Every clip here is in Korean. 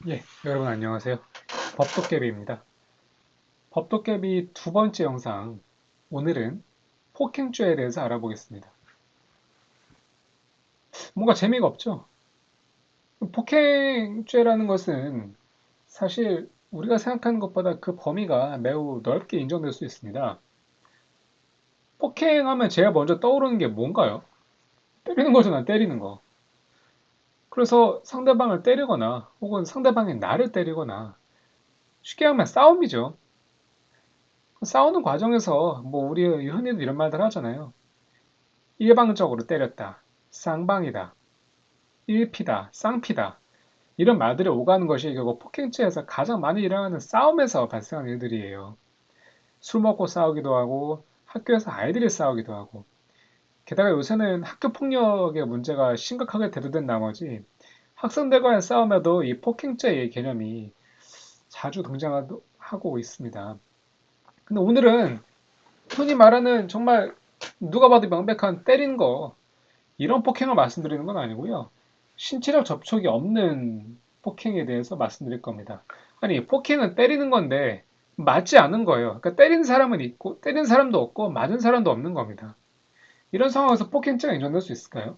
예, 여러분 안녕하세요. 법도깨비입니다. 법도깨비 두 번째 영상, 오늘은 폭행죄에 대해서 알아보겠습니다. 뭔가 재미가 없죠? 폭행죄라는 것은 사실 우리가 생각하는 것보다 그 범위가 매우 넓게 인정될 수 있습니다. 폭행하면 제일 먼저 떠오르는 게 뭔가요? 때리는 거잖아, 때리는 거. 그래서 상대방을 때리거나 혹은 상대방이 나를 때리거나 쉽게 하면 싸움이죠. 싸우는 과정에서 뭐 우리 흔히도 이런 말들 하잖아요. 일방적으로 때렸다. 쌍방이다. 일피다. 쌍피다. 이런 말들이 오가는 것이 결국 폭행죄에서 가장 많이 일어나는 싸움에서 발생하는 일들이에요. 술 먹고 싸우기도 하고 학교에서 아이들이 싸우기도 하고 게다가 요새는 학교 폭력의 문제가 심각하게 대두된 나머지 학생들 간의 싸움에도 이 폭행죄의 개념이 자주 등장하고 있습니다. 근데 오늘은 흔히 말하는 정말 누가 봐도 명백한 때린 거 이런 폭행을 말씀드리는 건 아니고요. 신체적 접촉이 없는 폭행에 대해서 말씀드릴 겁니다. 아니, 폭행은 때리는 건데 맞지 않은 거예요. 그러니까 때린 사람은 있고 때린 사람도 없고 맞은 사람도 없는 겁니다. 이런 상황에서 폭행죄가 인정될 수 있을까요?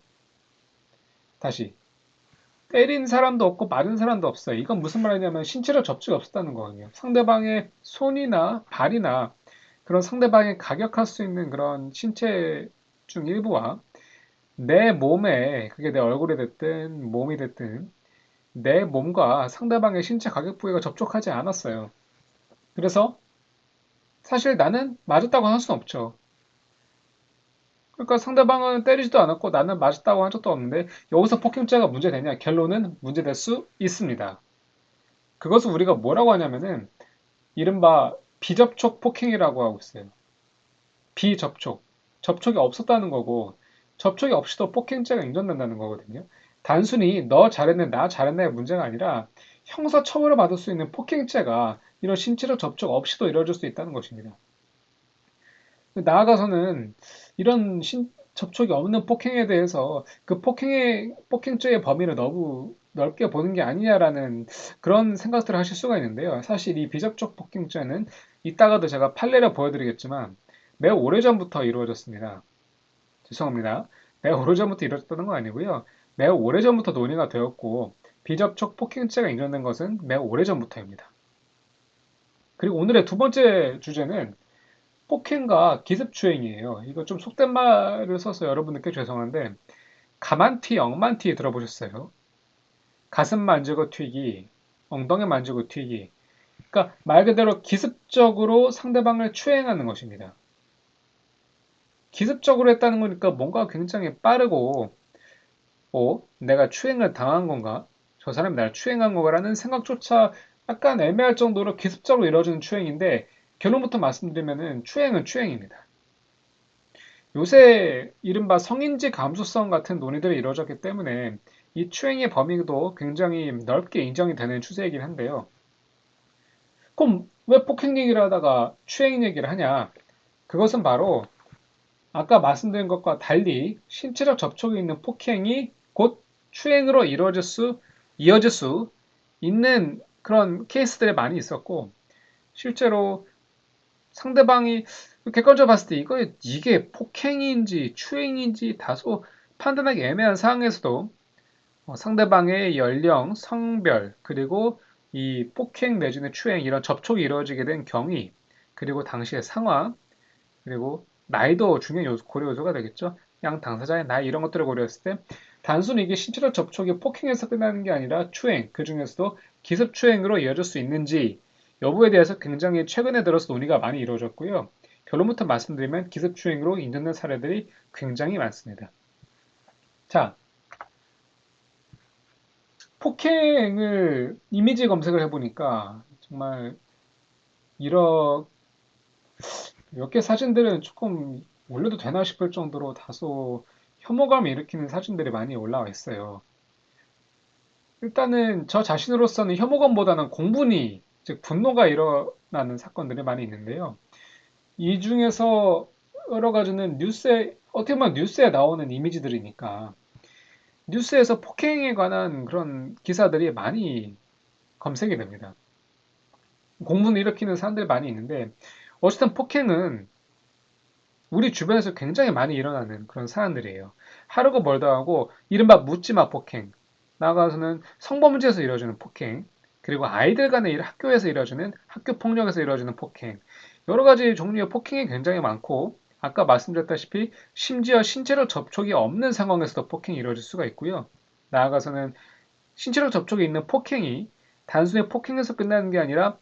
다시. 때린 사람도 없고 맞은 사람도 없어요. 이건 무슨 말이냐면 신체적 접촉이 없었다는 거거든요. 상대방의 손이나 발이나 그런 상대방이 가격할 수 있는 그런 신체 중 일부와 내 몸에, 그게 내 얼굴이 됐든 몸이 됐든 내 몸과 상대방의 신체 가격 부위가 접촉하지 않았어요. 그래서 사실 나는 맞았다고 할 수는 없죠. 그러니까 상대방은 때리지도 않았고 나는 맞았다고 한 적도 없는데 여기서 폭행죄가 문제되냐? 결론은 문제될 수 있습니다. 그것을 우리가 뭐라고 하냐면은 이른바 비접촉 폭행이라고 하고 있어요. 비접촉. 접촉이 없었다는 거고 접촉이 없이도 폭행죄가 인정된다는 거거든요. 단순히 너 잘했네, 나 잘했네의 문제가 아니라 형사처벌을 받을 수 있는 폭행죄가 이런 신체적 접촉 없이도 이루어질 수 있다는 것입니다. 나아가서는 이런 접촉이 없는 폭행에 대해서 그 폭행죄의 범위를 너무 넓게 보는 게 아니냐라는 그런 생각들을 하실 수가 있는데요. 사실 이 비접촉 폭행죄는 이따가도 제가 판례를 보여드리겠지만 매우 오래전부터 이루어졌습니다. 죄송합니다. 매우 오래전부터 이루어졌다는 건 아니고요. 매우 오래전부터 논의가 되었고 비접촉 폭행죄가 인정된 것은 매우 오래전부터입니다. 그리고 오늘의 두 번째 주제는 폭행과 기습추행이에요. 이거 좀 속된 말을 써서 여러분들께 죄송한데 가만튀, 억만튀 들어보셨어요? 가슴 만지고 튀기, 엉덩이 만지고 튀기. 그러니까 말 그대로 기습적으로 상대방을 추행하는 것입니다. 기습적으로 했다는 거니까 뭔가 굉장히 빠르고 내가 추행을 당한 건가? 저 사람이 날 추행한 건가라는 생각조차 약간 애매할 정도로 기습적으로 이루어지는 추행인데 결론부터 말씀드리면은 추행은 추행입니다. 요새 이른바 성인지 감수성 같은 논의들이 이루어졌기 때문에 이 추행의 범위도 굉장히 넓게 인정이 되는 추세이긴 한데요. 그럼 왜 폭행 얘기를 하다가 추행 얘기를 하냐? 그것은 바로 아까 말씀드린 것과 달리 신체적 접촉이 있는 폭행이 곧 추행으로 이어질 수 있는 그런 케이스들이 많이 있었고, 실제로 상대방이 객관적으로 봤을 때 이게 폭행인지 추행인지 다소 판단하기 애매한 상황에서도 상대방의 연령, 성별, 그리고 이 폭행 내지는 추행 이런 접촉이 이루어지게 된 경위, 그리고 당시의 상황, 그리고 나이도 중요한 고려 요소가 되겠죠. 양 당사자의 나이 이런 것들을 고려했을 때 단순히 이게 신체적 접촉이 폭행에서 끝나는 게 아니라 추행, 그 중에서도 기습추행으로 이어질 수 있는지 여부에 대해서 굉장히 최근에 들어서 논의가 많이 이루어졌고요. 결론부터 말씀드리면 기습추행으로 인정된 사례들이 굉장히 많습니다. 자, 폭행을 이미지 검색을 해보니까 정말 이런 몇 개 사진들은 조금 올려도 되나 싶을 정도로 다소 혐오감을 일으키는 사진들이 많이 올라와 있어요. 일단은 저 자신으로서는 혐오감보다는 공분이, 즉 분노가 일어나는 사건들이 많이 있는데요. 이 중에서 여러 가지는 어떻게 보면 뉴스에 나오는 이미지들이니까 뉴스에서 폭행에 관한 그런 기사들이 많이 검색이 됩니다. 공분을 일으키는 사람들이 많이 있는데 어쨌든 폭행은 우리 주변에서 굉장히 많이 일어나는 그런 사안들이에요. 하루가 멀다 하고 이른바 묻지마 폭행, 나아가서는 성범죄에서 이루어지는 폭행, 그리고 아이들 간의 학교에서 이루어지는 학교 폭력에서 이루어지는 폭행, 여러 가지 종류의 폭행이 굉장히 많고 아까 말씀드렸다시피 심지어 신체적 접촉이 없는 상황에서도 폭행이 이루어질 수가 있고요. 나아가서는 신체적 접촉이 있는 폭행이 단순히 폭행에서 끝나는 게 아니라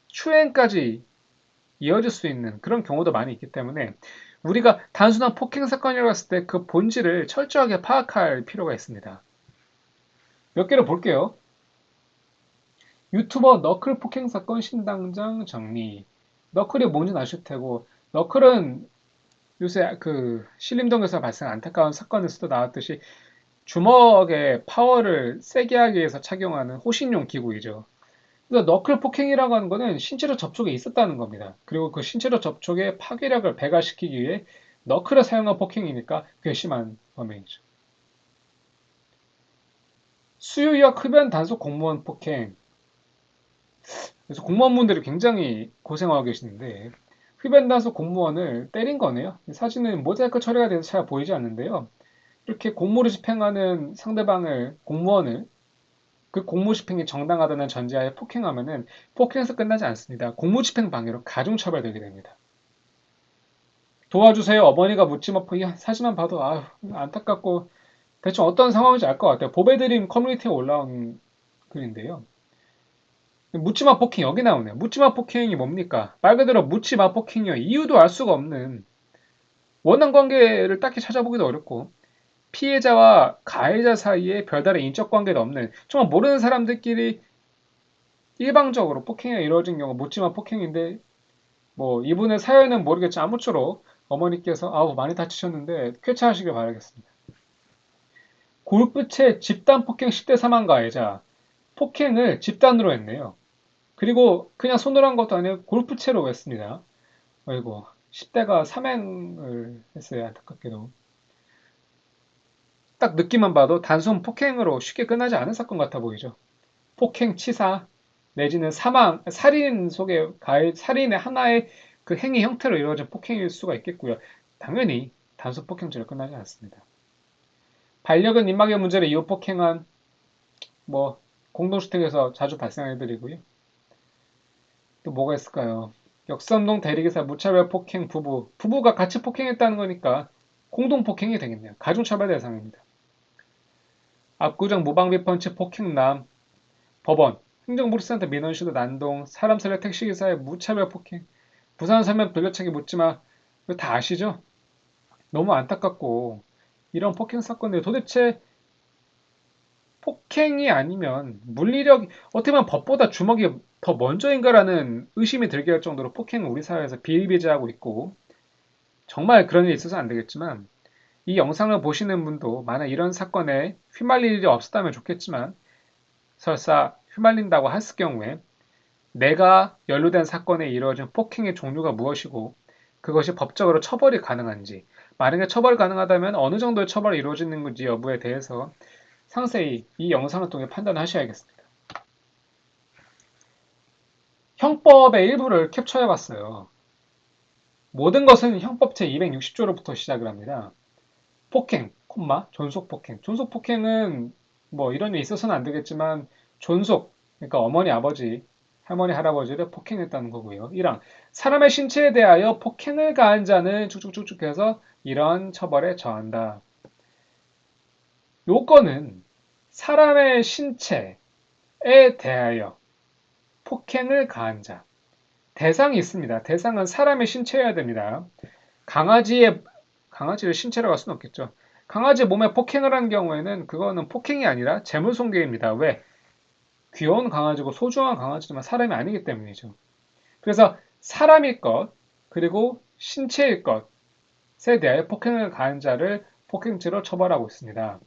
추행까지 이어질 수 있는 그런 경우도 많이 있기 때문에 우리가 단순한 폭행 사건이라고 했을 때 그 본질을 철저하게 파악할 필요가 있습니다. 몇 개를 볼게요. 유튜버 너클 폭행 사건 신당장 정리. 너클이 뭔지는 아실 테고, 너클은 요새 그 신림동에서 발생한 안타까운 사건에서도 나왔듯이 주먹의 파워를 세게 하기 위해서 착용하는 호신용 기구이죠. 그래서 너클 폭행이라고 하는 거는 신체적 접촉이 있었다는 겁니다. 그리고 그 신체적 접촉의 파괴력을 배가시키기 위해 너클을 사용한 폭행이니까 괘씸한 범행이죠. 수유역 흡연 단속 공무원 폭행. 그래서 공무원분들이 굉장히 고생하고 계시는데 흡연 단속 공무원을 때린 거네요. 사진은 모자이크 처리가 돼서 잘 보이지 않는데요. 이렇게 공무를 집행하는 상대방을 공무원을 그 공무집행이 정당하다는 전제하에 폭행하면은 폭행에서 끝나지 않습니다. 공무집행 방해로 가중처벌되게 됩니다. 도와주세요. 어머니가 묻지마 폭행 사진만 봐도 아유 안타깝고 대충 어떤 상황인지 알 것 같아요. 보배드림 커뮤니티에 올라온 글인데요. 묻지마 폭행 여기 나오네요. 묻지마 폭행이 뭡니까? 말 그대로 묻지마 폭행이요. 이유도 알 수가 없는 원한 관계를 딱히 찾아보기도 어렵고 피해자와 가해자 사이에 별다른 인적 관계도 없는 정말 모르는 사람들끼리 일방적으로 폭행이 이루어진 경우 묻지마 폭행인데 뭐 이분의 사연은 모르겠지만 아무쪼록 어머니께서 아우 많이 다치셨는데 쾌차하시길 바라겠습니다. 골프채 집단 폭행 10대 사망 가해자 폭행을 집단으로 했네요. 그리고 그냥 손으로 한 것도 아니고 골프채로 했습니다. 아이고 10대가 삼행을 했어요. 안타깝게도. 딱 느낌만 봐도 단순 폭행으로 쉽게 끝나지 않은 사건 같아 보이죠. 폭행, 치사, 내지는 사망, 살인 속의 살인의 하나의 그 행위 형태로 이루어진 폭행일 수가 있겠고요. 당연히 단순 폭행죄로 끝나지 않습니다. 반려견 입막의 문제로 이후 폭행한 뭐 공동주택에서 자주 발생해드리고요. 또 뭐가 있을까요? 역삼동 대리기사 무차별 폭행 부부가 같이 폭행했다는 거니까 공동 폭행이 되겠네요. 가중처벌 대상입니다. 압구정 무방비 펀치 폭행남 법원 행정복지센터 민원실도 난동 사람 살려 택시기사의 무차별 폭행 부산 서면 돌려차기 묻지마 이거 다 아시죠? 너무 안타깝고 이런 폭행 사건들이 도대체 폭행이 아니면 물리력 어떻게 보면 법보다 주먹이 더 먼저인가라는 의심이 들게 할 정도로 폭행은 우리 사회에서 비일비재하고 있고 정말 그런 일이 있어서 안 되겠지만 이 영상을 보시는 분도 만약 이런 사건에 휘말릴 일이 없었다면 좋겠지만 설사 휘말린다고 했을 경우에 내가 연루된 사건에 이루어진 폭행의 종류가 무엇이고 그것이 법적으로 처벌이 가능한지 만약에 처벌이 가능하다면 어느 정도의 처벌이 이루어지는 건지 여부에 대해서 상세히 이 영상을 통해 판단하셔야겠습니다. 형법의 일부를 캡처해봤어요. 모든 것은 형법 제260조로부터 시작을 합니다. 폭행, 존속폭행. 존속폭행은 뭐 이런 일이 있어서는 안 되겠지만 존속, 그러니까 어머니, 아버지, 할머니, 할아버지를 폭행했다는 거고요. 1항, 사람의 신체에 대하여 폭행을 가한 자는 쭉쭉쭉쭉 해서 이러한 처벌에 처한다. 요건은 사람의 신체에 대하여 폭행을 가한 자. 대상이 있습니다. 대상은 사람의 신체여야 됩니다. 강아지를 신체라고 할 수는 없겠죠. 강아지 몸에 폭행을 한 경우에는 그거는 폭행이 아니라 재물손괴입니다. 왜? 귀여운 강아지고 소중한 강아지지만 사람이 아니기 때문이죠. 그래서 사람일 것, 그리고 신체일 것에 대하여 폭행을 가한 자를 폭행죄로 처벌하고 있습니다.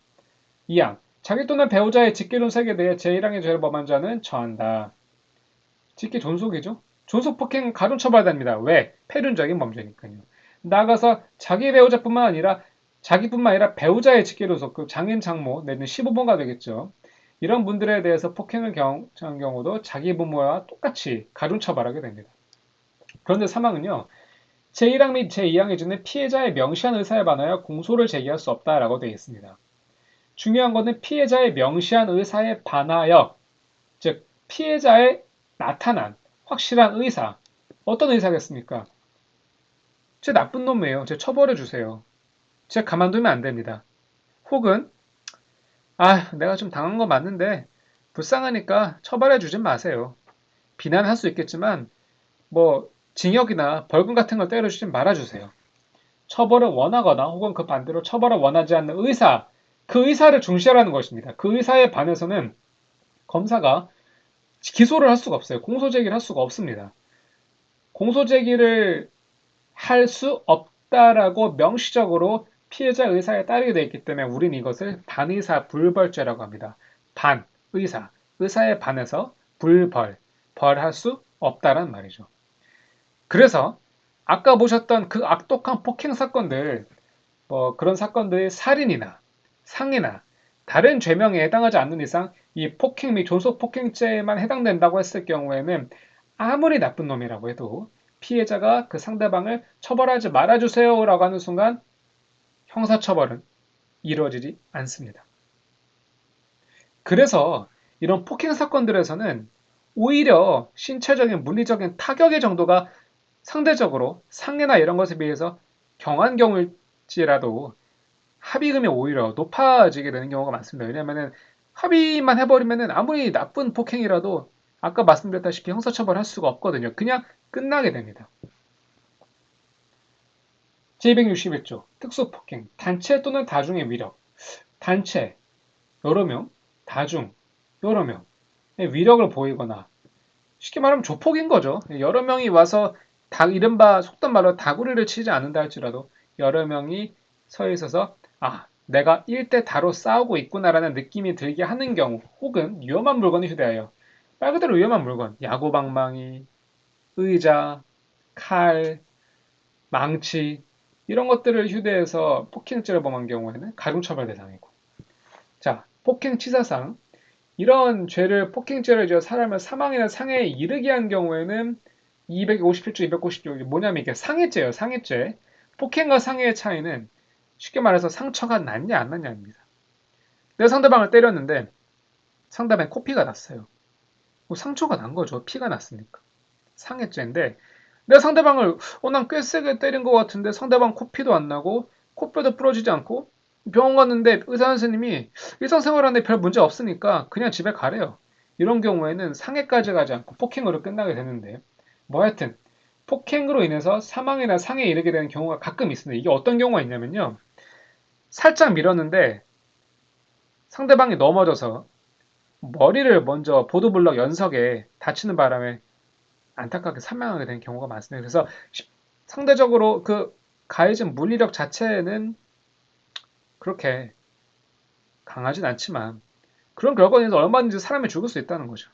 2항. 자기 또는 배우자의 직계존속에 대해 제1항의 죄를 범한 자는 처한다. 직계 존속이죠. 존속 폭행 가중처벌됩니다. 왜? 폐륜적인 범죄니까요. 나아가서 자기 배우자뿐만 아니라 자기뿐만 아니라 배우자의 직계존속, 그 장인 장모 내지는 시부모가 되겠죠. 이런 분들에 대해서 폭행을 경한 경우도 자기 부모와 똑같이 가중처벌하게 됩니다. 그런데 사망은요, 제1항 및 제2항에 주는 피해자의 명시한 의사에 반하여 공소를 제기할 수 없다라고 되어 있습니다. 중요한 것은 피해자의 명시한 의사에 반하여, 즉 피해자의 나타난 확실한 의사, 어떤 의사겠습니까? 쟤 나쁜 놈이에요. 쟤 처벌해 주세요. 쟤 가만두면 안 됩니다. 혹은 내가 좀 당한 거 맞는데 불쌍하니까 처벌해 주진 마세요. 비난할 수 있겠지만 뭐 징역이나 벌금 같은 걸 때려주지 말아주세요. 처벌을 원하거나 혹은 그 반대로 처벌을 원하지 않는 의사, 그 의사를 중시하라는 것입니다. 그 의사에 반해서는 검사가 기소를 할 수가 없어요. 공소제기를 할 수가 없습니다. 공소제기를 할 수 없다라고 명시적으로 피해자 의사에 따르게 되어 있기 때문에 우리는 이것을 반의사 불벌죄라고 합니다. 반, 의사, 의사에 반해서 불벌, 벌할 수 없다란 말이죠. 그래서 아까 보셨던 그 악독한 폭행 사건들, 그런 사건들이 살인이나 상해나 다른 죄명에 해당하지 않는 이상 이 폭행 및 존속폭행죄에만 해당된다고 했을 경우에는 아무리 나쁜 놈이라고 해도 피해자가 그 상대방을 처벌하지 말아주세요라고 하는 순간 형사처벌은 이루어지지 않습니다. 그래서 이런 폭행 사건들에서는 오히려 신체적인 물리적인 타격의 정도가 상대적으로 상해나 이런 것에 비해서 경한 경우일지라도 합의금이 오히려 높아지게 되는 경우가 많습니다. 왜냐하면 합의만 해버리면 아무리 나쁜 폭행이라도 아까 말씀드렸다시피 형사처벌할 수가 없거든요. 그냥 끝나게 됩니다. 제261조 특수폭행 단체 또는 다중의 위력 단체 여러 명 다중 여러 명의 위력을 보이거나 쉽게 말하면 조폭인 거죠. 여러 명이 와서 이른바 속된 말로 다구리를 치지 않는다 할지라도 여러 명이 서 있어서 내가 1대 다로 싸우고 있구나라는 느낌이 들게 하는 경우 혹은 위험한 물건을 휴대하여 말 그대로 위험한 물건 야구방망이, 의자, 칼, 망치 이런 것들을 휴대해서 폭행죄를 범한 경우에는 가중처벌 대상이고 자 폭행치사상 이런 죄를 폭행죄를 지어 사람을 사망이나 상해에 이르게 한 경우에는 257조, 290조 뭐냐면 이게 상해죄예요. 상해죄. 폭행과 상해의 차이는 쉽게 말해서 상처가 났냐 안 났냐입니다. 내가 상대방을 때렸는데 상대방에 코피가 났어요. 상처가 난 거죠. 피가 났으니까. 상해죄인데 내가 상대방을 난 꽤 세게 때린 것 같은데 상대방 코피도 안 나고 코뼈도 부러지지 않고 병원 갔는데 의사 선생님이 일상생활하는데 별 문제 없으니까 그냥 집에 가래요. 이런 경우에는 상해까지 가지 않고 폭행으로 끝나게 되는데 하여튼 폭행으로 인해서 사망이나 상해에 이르게 되는 경우가 가끔 있습니다. 이게 어떤 경우가 있냐면요. 살짝 밀었는데 상대방이 넘어져서 머리를 먼저 보도블럭 연석에 다치는 바람에 안타깝게 사망하게 되는 경우가 많습니다. 그래서 상대적으로 그 가해진 물리력 자체는 그렇게 강하진 않지만 그런 결과로 인해서 얼마든지 사람이 죽을 수 있다는 거죠.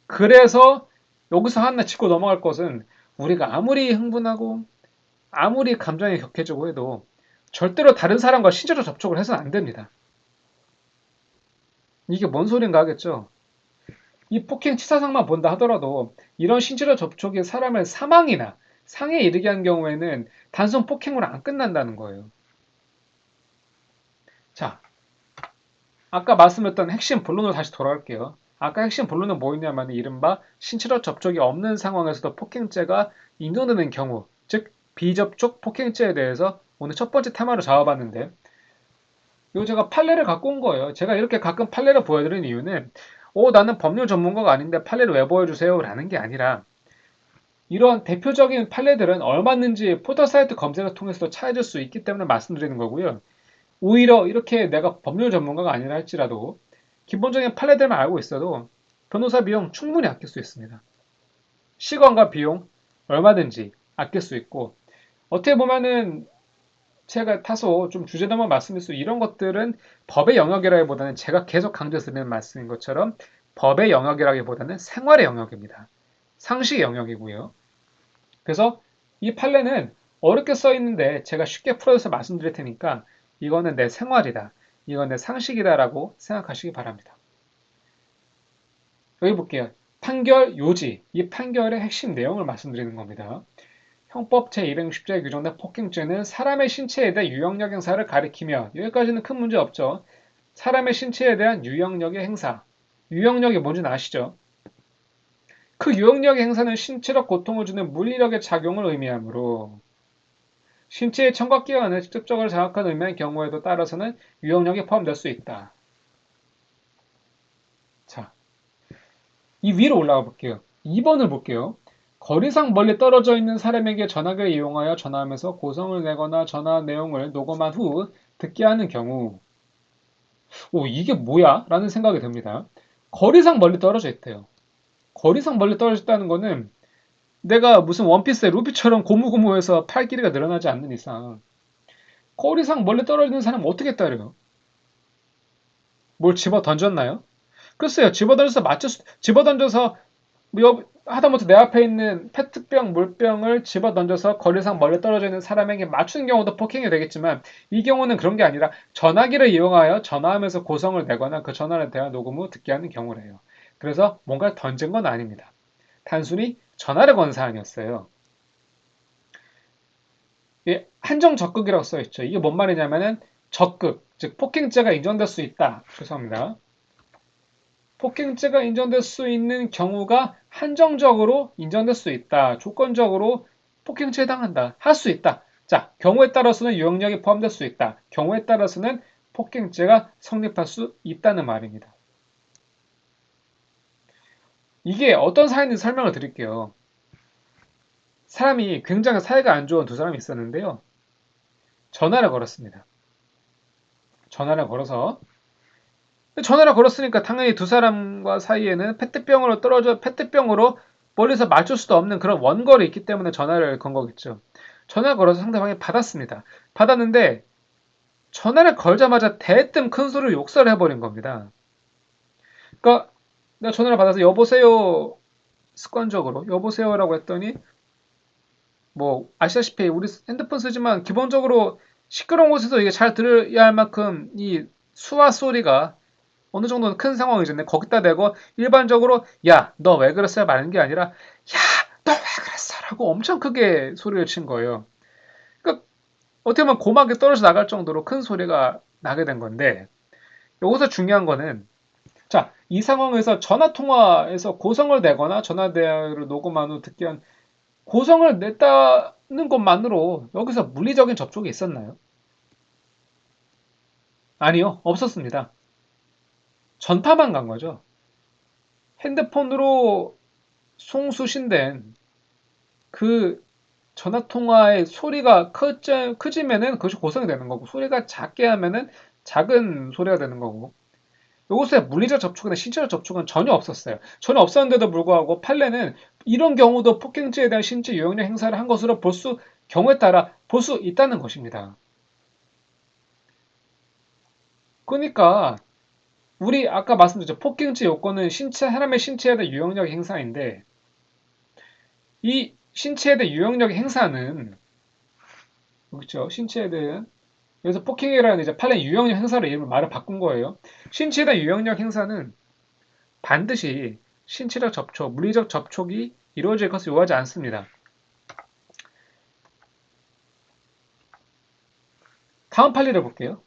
그래서 여기서 하나 짚고 넘어갈 것은 우리가 아무리 흥분하고 아무리 감정이 격해지고 해도 절대로 다른 사람과 신체적 접촉을 해서는 안 됩니다. 이게 뭔 소린가 하겠죠? 이 폭행 치사상만 본다 하더라도 이런 신체적 접촉이 사람을 사망이나 상해에 이르게 한 경우에는 단순 폭행으로 안 끝난다는 거예요. 자, 아까 말씀드렸던 핵심 본론으로 다시 돌아갈게요. 아까 핵심 본론은 뭐였냐면 이른바 신체적 접촉이 없는 상황에서도 폭행죄가 인정되는 경우, 즉 비접촉 폭행죄에 대해서 오늘 첫 번째 테마로 잡아봤는데 이거 제가 판례를 갖고 온 거예요. 제가 이렇게 가끔 판례를 보여드리는 이유는 나는 법률 전문가가 아닌데 판례를 왜 보여주세요? 라는 게 아니라 이런 대표적인 판례들은 얼마든지 포털 사이트 검색을 통해서도 찾을 수 있기 때문에 말씀드리는 거고요. 오히려 이렇게 내가 법률 전문가가 아니라 할지라도 기본적인 판례들만 알고 있어도 변호사 비용 충분히 아낄 수 있습니다. 시간과 비용 얼마든지 아낄 수 있고 어떻게 보면은 제가 다소 좀 주제넘어 말씀드릴 수 이런 것들은 법의 영역이라기보다는 제가 계속 강조드리는 말씀인 것처럼 법의 영역이라기보다는 생활의 영역입니다. 상식의 영역이고요. 그래서 이 판례는 어렵게 써 있는데 제가 쉽게 풀어서 말씀드릴 테니까 이거는 내 생활이다. 이건 내 상식이다라고 생각하시기 바랍니다. 여기 볼게요. 판결 요지. 이 판결의 핵심 내용을 말씀드리는 겁니다. 형법 제260조에 규정된 폭행죄는 사람의 신체에 대한 유형력 행사를 가리키며 여기까지는 큰 문제 없죠. 사람의 신체에 대한 유형력의 행사. 유형력이 뭔지는 아시죠? 그 유형력의 행사는 신체적 고통을 주는 물리력의 작용을 의미하므로 신체의 청각기관을 직접적으로 장악하는 의미의 경우에도 따라서는 유형력이 포함될 수 있다. 자, 이 위로 올라가 볼게요. 2번을 볼게요. 거리상 멀리 떨어져 있는 사람에게 전화기를 이용하여 전화하면서 고성을 내거나 전화 내용을 녹음한 후 듣게 하는 경우 오, 이게 뭐야? 라는 생각이 듭니다. 거리상 멀리 떨어져 있대요. 거리상 멀리 떨어져 있다는 거는 내가 무슨 원피스의 루피처럼 고무고무해서 팔 길이가 늘어나지 않는 이상 거리상 멀리 떨어지는 사람은 어떻게 따려요? 뭘 집어 던졌나요? 글쎄요. 집어 던져서 하다못해 내 앞에 있는 페트병, 물병을 집어 던져서 거리상 멀리 떨어져 있는 사람에게 맞추는 경우도 폭행이 되겠지만 이 경우는 그런 게 아니라 전화기를 이용하여 전화하면서 고성을 내거나 그 전화를 대화 녹음 후 듣게 하는 경우래요. 그래서 뭔가를 던진 건 아닙니다. 단순히 전화를 건 사안이었어요. 예, 한정 적극이라고 써 있죠. 이게 뭔 말이냐면은 적극, 즉 폭행죄가 인정될 수 있다. 죄송합니다. 폭행죄가 인정될 수 있는 경우가 한정적으로 인정될 수 있다. 조건적으로 폭행죄에 해당한다. 할 수 있다. 자, 경우에 따라서는 유형력이 포함될 수 있다. 경우에 따라서는 폭행죄가 성립할 수 있다는 말입니다. 이게 어떤 사연인지 설명을 드릴게요. 사람이 굉장히 사이가 안 좋은 두 사람이 있었는데요. 전화를 걸었습니다. 전화를 걸어서 전화를 걸었으니까 당연히 두 사람과 사이에는 페트병으로 멀리서 맞출 수도 없는 그런 원거리 있기 때문에 전화를 건 거겠죠. 전화를 걸어서 상대방이 받았습니다. 받았는데 전화를 걸자마자 대뜸 큰 소리로 욕설을 해버린 겁니다. 그러니까 내가 전화를 받아서 여보세요 습관적으로 여보세요라고 했더니 뭐 아시다시피 우리 핸드폰 쓰지만 기본적으로 시끄러운 곳에서 이게 잘 들어야 할 만큼 이 수화 소리가 어느 정도는 큰 상황이잖아요. 거기다 대고 일반적으로 야, 너 왜 그랬어요? 말하는 게 아니라 야, 너 왜 그랬어? 라고 엄청 크게 소리를 친 거예요. 그러니까 어떻게 보면 고막이 떨어져 나갈 정도로 큰 소리가 나게 된 건데 여기서 중요한 거는 자, 이 상황에서 전화 통화에서 고성을 내거나 전화 대화를 녹음한 후 듣게 한 고성을 냈다는 것만으로 여기서 물리적인 접촉이 있었나요? 아니요, 없었습니다. 전파만 간 거죠. 핸드폰으로 송수신된 그 전화 통화의 소리가 크지면은 그것이 고성이 되는 거고 소리가 작게 하면은 작은 소리가 되는 거고 이것에 물리적 접촉이나 신체적 접촉은 전혀 없었어요. 전혀 없었는데도 불구하고 판례는 이런 경우도 폭행죄에 대한 신체 유형력 행사를 한 것으로 경우에 따라 볼 수 있다는 것입니다. 그러니까 우리 아까 말씀드렸죠. 폭행죄 요건은 사람의 신체에 대한 유형력 행사인데 이 신체에 대한 유형력 행사는 그렇죠. 신체에 대한 그래서 폭행이라는 이제 판례 유형력 행사로 이름을 말을 바꾼 거예요. 신체에 대한 유형력 행사는 반드시 신체적 접촉, 물리적 접촉이 이루어질 것을 요하지 않습니다. 다음 판례를 볼게요.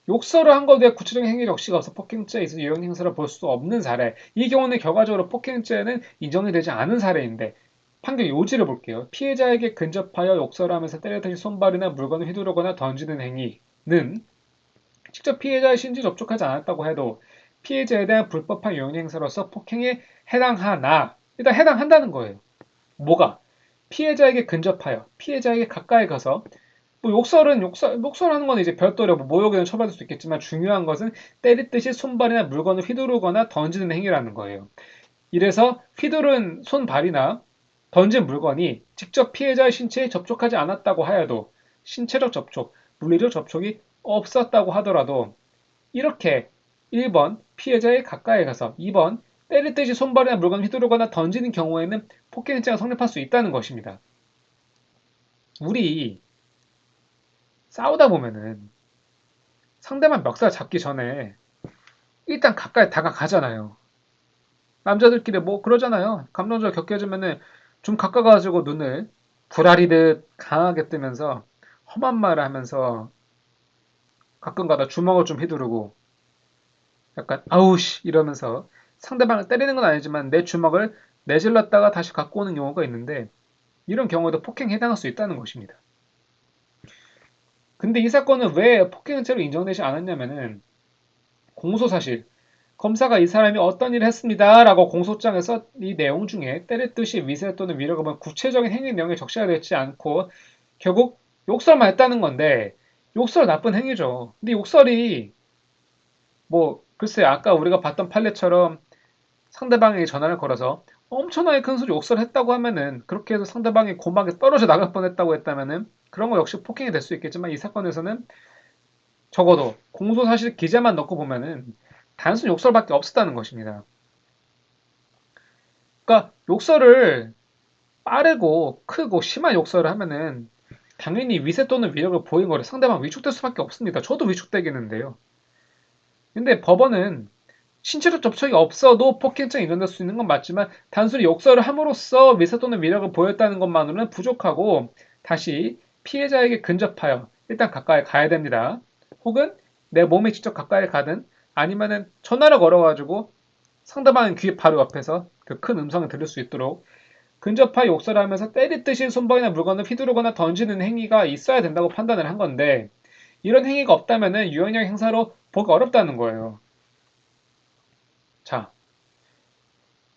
욕설을 한 것에 구체적인 행위 적시가 없어 폭행죄에 있어 유형 행사를 볼 수 없는 사례. 이 경우는 결과적으로 폭행죄는 인정이 되지 않은 사례인데 판결 요지를 볼게요. 피해자에게 근접하여 욕설하면서 때려듯이 손발이나 물건을 휘두르거나 던지는 행위는 직접 피해자의 신체 접촉하지 않았다고 해도 피해자에 대한 불법한 유형 행사로서 폭행에 해당하나 일단 해당한다는 거예요. 뭐가? 피해자에게 근접하여 피해자에게 가까이 가서 뭐 욕설하는 건 이제 별도로 뭐 모욕이나 처벌될 수 있겠지만 중요한 것은 때리듯이 손발이나 물건을 휘두르거나 던지는 행위라는 거예요. 이래서 휘두른 손발이나 던진 물건이 직접 피해자의 신체에 접촉하지 않았다고 하여도 신체적 접촉, 물리적 접촉이 없었다고 하더라도 이렇게 1번 피해자의 가까이 가서 2번 때리듯이 손발이나 물건을 휘두르거나 던지는 경우에는 폭행죄가 성립할 수 있다는 것입니다. 우리 싸우다 보면은 상대방 멱살 잡기 전에 일단 가까이 다가가잖아요. 남자들끼리 뭐 그러잖아요. 감정적으로 격해지면은 좀 가까워가지고 눈을 불알이듯 강하게 뜨면서 험한 말을 하면서 가끔가다 주먹을 좀 휘두르고 약간 아우씨 이러면서 상대방을 때리는 건 아니지만 내 주먹을 내질렀다가 다시 갖고 오는 경우가 있는데 이런 경우도 폭행에 해당할 수 있다는 것입니다. 근데 이 사건은 왜 폭행죄로 인정되지 않았냐면은 공소사실 검사가 이 사람이 어떤 일을 했습니다 라고 공소장에서 이 내용 중에 때렸듯이 위세 또는 위력을 본 구체적인 행위 내용이 적시가 되지 않고 결국 욕설만 했다는 건데 욕설 나쁜 행위죠. 근데 욕설이 뭐 글쎄 아까 우리가 봤던 판례처럼 상대방에게 전화를 걸어서 엄청나게 큰 소리 욕설을 했다고 하면은 그렇게 해서 상대방이 고막에 떨어져 나갈 뻔했다고 했다면은 그런 거 역시 폭행이 될 수 있겠지만 이 사건에서는 적어도 공소사실 기재만 넣고 보면은 단순 욕설밖에 없었다는 것입니다. 그러니까 욕설을 빠르고 크고 심한 욕설을 하면은 당연히 위세 또는 위력을 보인 거를 상대방 위축될 수밖에 없습니다. 저도 위축되겠는데요. 근데 법원은 신체적 접촉이 없어도 폭행죄가 인정될 수 있는 건 맞지만 단순히 욕설을 함으로써 위세 또는 위력을 보였다는 것만으로는 부족하고 다시 피해자에게 근접하여 일단 가까이 가야 됩니다. 혹은 내 몸에 직접 가까이 가든 아니면은 전화를 걸어가지고 상대방 귀 바로 옆에서 그 큰 음성을 들을 수 있도록 근접하여 욕설을 하면서 때리듯이 손발이나 물건을 휘두르거나 던지는 행위가 있어야 된다고 판단을 한 건데 이런 행위가 없다면은 유형력 행사로 보기 어렵다는 거예요. 자,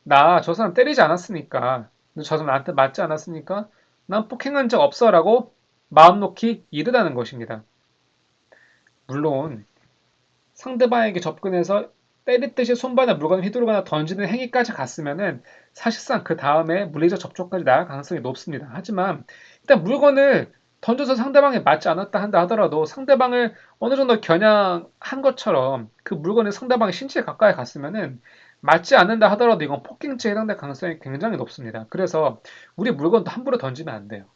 나 저 사람 때리지 않았으니까, 저 사람 나한테 맞지 않았으니까, 난 폭행한 적 없어라고 마음 놓기 이르다는 것입니다. 물론 상대방에게 접근해서 때리듯이 손바닥 물건을 휘두르거나 던지는 행위까지 갔으면은 사실상 그 다음에 물리적 접촉까지 나갈 가능성이 높습니다. 하지만 일단 물건을 던져서 상대방에 맞지 않았다 한다 하더라도 상대방을 어느 정도 겨냥한 것처럼 그 물건이 상대방의 신체에 가까이 갔으면은 맞지 않는다 하더라도 이건 폭행죄에 해당될 가능성이 굉장히 높습니다. 그래서 우리 물건도 함부로 던지면 안 돼요.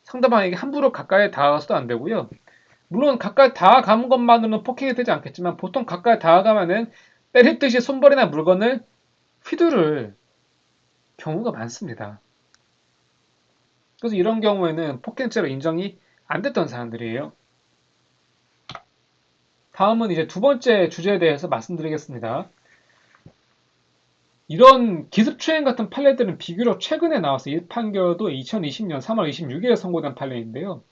상대방에게 함부로 가까이 다가가서도 안 되고요. 물론 가까이 다가가는 것만으로는 폭행이 되지 않겠지만 보통 가까이 다가가면은 때리듯이 손벌이나 물건을 휘두를 경우가 많습니다. 그래서 이런 경우에는 폭행죄로 인정이 안 됐던 사람들이에요. 다음은 이제 두 번째 주제에 대해서 말씀드리겠습니다. 이런 기습추행 같은 판례들은 비교적 최근에 나와서 이 판결도 2020년 3월 26일에 선고된 판례인데요.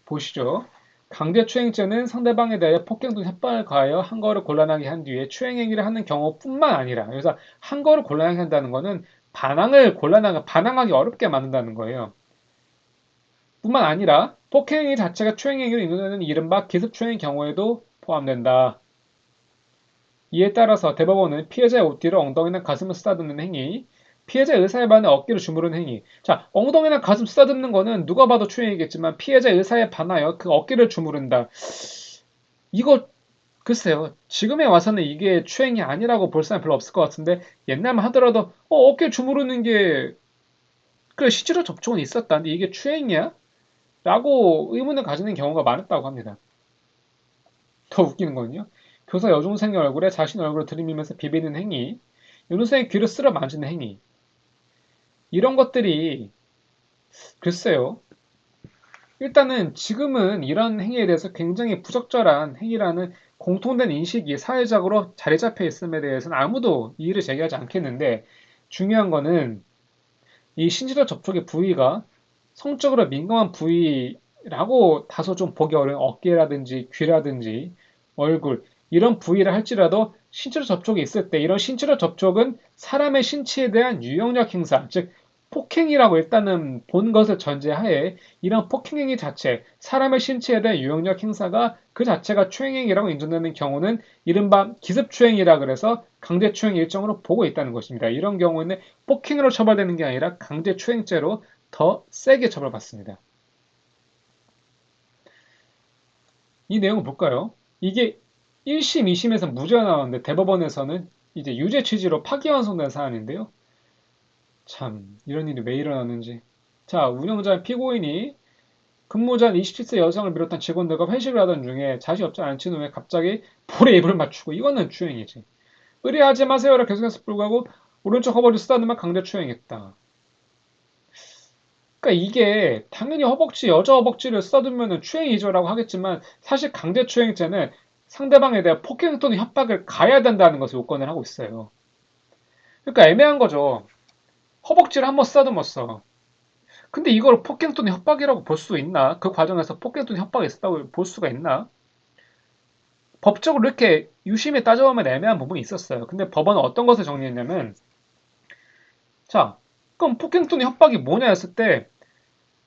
보시죠. 강제추행죄는 상대방에 대해 폭행 등 협박을 가하여 한거를 곤란하게 한 뒤에 추행행위를 하는 경우뿐만 아니라 그래서 한거를 곤란하게 한다는 것은 반항하기 어렵게 만든다는 거예요. 뿐만 아니라 폭행행위 자체가 추행행위로 인도되는 이른바 기습추행의 경우에도 포함된다. 이에 따라서 대법원은 피해자의 옷뒤를 엉덩이나 가슴을 쓰다듬는 행위, 피해자의 의사에 반해 어깨를 주무르는 행위. 자, 엉덩이나 가슴 쓰다듬는 거는 누가 봐도 추행이겠지만 피해자의 의사에 반하여 그 어깨를 주무른다. 이거 글쎄요. 지금에 와서는 이게 추행이 아니라고 볼 사람 별로 없을 것 같은데 옛날만 하더라도 어깨 주무르는 게 그래 실제로 접촉은 있었다. 근데 이게 추행이야? 라고 의문을 가지는 경우가 많았다고 합니다. 더 웃기는 거는요. 교사 여중생의 얼굴에 자신 얼굴을 들이밀면서 비비는 행위, 여중생의 귀를 쓸어 만지는 행위. 이런 것들이 글쎄요. 일단은 지금은 이런 행위에 대해서 굉장히 부적절한 행위라는 공통된 인식이 사회적으로 자리 잡혀 있음에 대해서는 아무도 이의를 제기하지 않겠는데 중요한 거는 이 신체적 접촉의 부위가 성적으로 민감한 부위라고 다소 좀 보기 어려운 어깨라든지 귀라든지 얼굴 이런 부위를 할지라도 신체적 접촉이 있을 때 이런 신체적 접촉은 사람의 신체에 대한 유형력 행사, 즉 폭행이라고 일단은 본 것을 전제하에 이런 폭행행위 자체, 사람의 신체에 대한 유형력 행사가 그 자체가 추행행위라고 인정되는 경우는 이른바 기습추행이라 그래서 강제추행 일정으로 보고 있다는 것입니다. 이런 경우에는 폭행으로 처벌되는 게 아니라 강제추행죄로 더 세게 처벌받습니다. 이 내용을 볼까요? 이게 1심, 2심에서 무죄가 나왔는데 대법원에서는 이제 유죄 취지로 파기환송된 사안인데요. 참 이런 일이 왜 일어나는지. 자, 운영자 피고인이 근무자 27세 여성을 비롯한 직원들과 회식을 하던 중에 자신이 없지 않은 후에 갑자기 볼에 입을 맞추고 이거는 추행이지. 의뢰하지 마세요라 계속해서 불구하고 오른쪽 허벅지 쓰다듬어 강제추행했다. 그러니까 이게 당연히 여자 허벅지를 쓰다듬으면 추행이죠라고 하겠지만 사실 강제추행죄는 상대방에 대한 폭행 또는 협박을 가해야 된다는 것을 요건을 하고 있어요. 그러니까 애매한 거죠. 허벅지를 한번 쓰다듬었어. 근데 이걸 폭행 또는 협박이라고 볼 수 있나? 그 과정에서 폭행 또는 협박이 있었다고 볼 수가 있나? 법적으로 이렇게 유심히 따져보면 애매한 부분이 있었어요. 근데 법원은 어떤 것을 정리했냐면, 자, 그럼 폭행 또는 협박이 뭐냐 했을 때,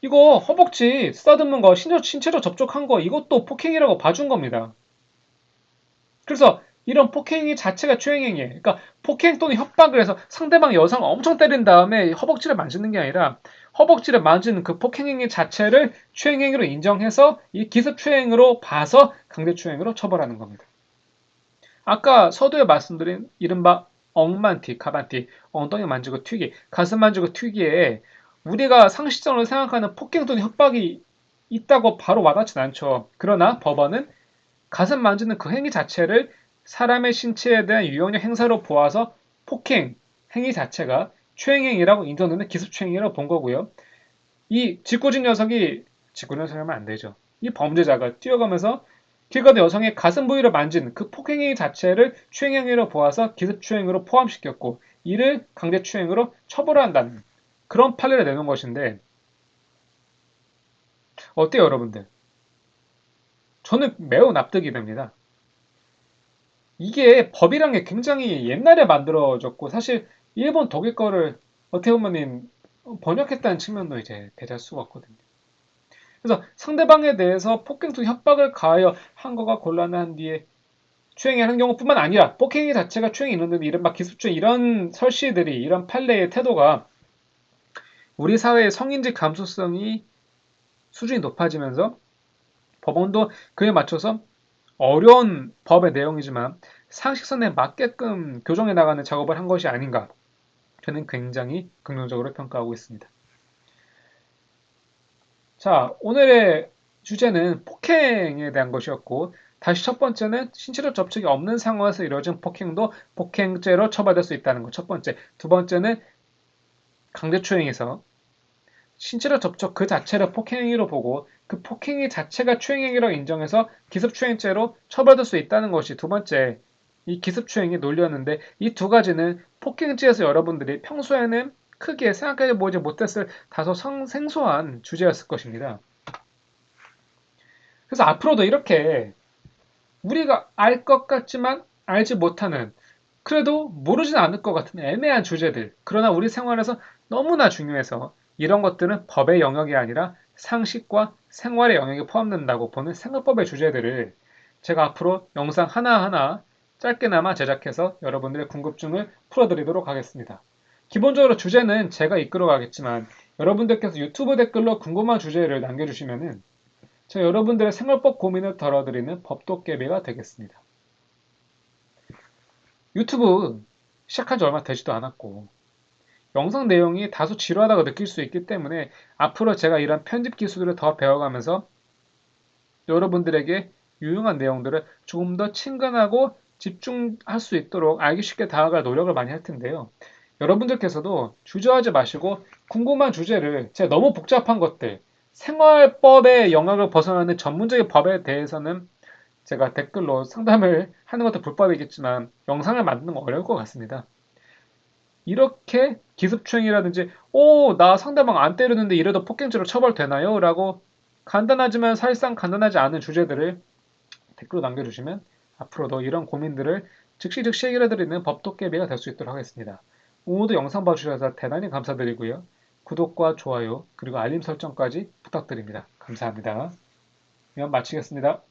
이거 허벅지 쓰다듬는 거, 신체적 접촉한 거, 이것도 폭행이라고 봐준 겁니다. 그래서 이런 폭행이 자체가 추행행위예요. 그러니까 폭행 또는 협박을 해서 상대방 여성을 엄청 때린 다음에 허벅지를 만지는 게 아니라 허벅지를 만지는 그 폭행행위 자체를 추행행위로 인정해서 이 기습추행으로 봐서 강제추행으로 처벌하는 겁니다. 아까 서두에 말씀드린 이른바 엉만티, 가반티, 엉덩이 만지고 튀기, 가슴 만지고 튀기에 우리가 상식적으로 생각하는 폭행 또는 협박이 있다고 바로 와닿진 않죠. 그러나 법원은 가슴 만지는 그 행위 자체를 사람의 신체에 대한 유형적 행사로 보아서 폭행 행위 자체가 추행행위라고 인정되는 기습추행이라고 본 거고요. 이 짓궂은 녀석이 짓궂은 녀석이 하면 안 되죠. 이 범죄자가 뛰어가면서 길 가다 여성의 가슴 부위를 만진 그 폭행행위 자체를 추행행위로 보아서 기습추행으로 포함시켰고 이를 강제추행으로 처벌한다는 그런 판례를 내놓은 것인데 어때요 여러분들? 저는 매우 납득이 됩니다. 이게 법이란 게 굉장히 옛날에 만들어졌고 사실 일본 독일 거를 어떻게 보면 번역했다는 측면도 이제 배제할 수가 없거든요. 그래서 상대방에 대해서 폭행 또는 협박을 가하여 한 거가 곤란한 뒤에 추행하는 경우뿐만 아니라 폭행이 자체가 추행이 있는데 이른바 기습추행 이런 설시들이 이런 판례의 태도가 우리 사회의 성인지 감수성이 수준이 높아지면서 법원도 그에 맞춰서 어려운 법의 내용이지만 상식선에 맞게끔 교정해 나가는 작업을 한 것이 아닌가 저는 굉장히 긍정적으로 평가하고 있습니다. 자, 오늘의 주제는 폭행에 대한 것이었고 다시 첫 번째는 신체적 접촉이 없는 상황에서 이루어진 폭행도 폭행죄로 처벌될 수 있다는 것 첫 번째. 두 번째는 강제추행에서 신체적 접촉 그 자체를 폭행행위로 보고 그 폭행위 자체가 추행행위라고 인정해서 기습추행죄로 처벌될 수 있다는 것이 두 번째 이 기습추행의 논리였는데 이 두 가지는 폭행죄에서 여러분들이 평소에는 크게 생각해 보지 못했을 다소 생소한 주제였을 것입니다. 그래서 앞으로도 이렇게 우리가 알 것 같지만 알지 못하는 그래도 모르진 않을 것 같은 애매한 주제들 그러나 우리 생활에서 너무나 중요해서 이런 것들은 법의 영역이 아니라 상식과 생활의 영역에 포함된다고 보는 생활법의 주제들을 제가 앞으로 영상 하나하나 짧게나마 제작해서 여러분들의 궁금증을 풀어드리도록 하겠습니다. 기본적으로 주제는 제가 이끌어 가겠지만 여러분들께서 유튜브 댓글로 궁금한 주제를 남겨주시면은 제가 여러분들의 생활법 고민을 덜어드리는 법도깨비가 되겠습니다. 유튜브 시작한 지 얼마 되지도 않았고 영상 내용이 다소 지루하다고 느낄 수 있기 때문에 앞으로 제가 이런 편집 기술을 더 배워가면서 여러분들에게 유용한 내용들을 조금 더 친근하고 집중할 수 있도록 알기 쉽게 다가갈 노력을 많이 할 텐데요. 여러분들께서도 주저하지 마시고 궁금한 주제를 제가 너무 복잡한 것들 생활법의 영역을 벗어나는 전문적인 법에 대해서는 제가 댓글로 상담을 하는 것도 불법이겠지만 영상을 만드는 거 어려울 것 같습니다. 이렇게 기습추행이라든지 나 상대방 안 때리는데 이래도 폭행죄로 처벌되나요? 라고 간단하지만 사실상 간단하지 않은 주제들을 댓글로 남겨주시면 앞으로도 이런 고민들을 즉시 해결해드리는 법도깨비가 될 수 있도록 하겠습니다. 오늘도 영상 봐주셔서 대단히 감사드리고요. 구독과 좋아요 그리고 알림 설정까지 부탁드립니다. 감사합니다. 이만 마치겠습니다.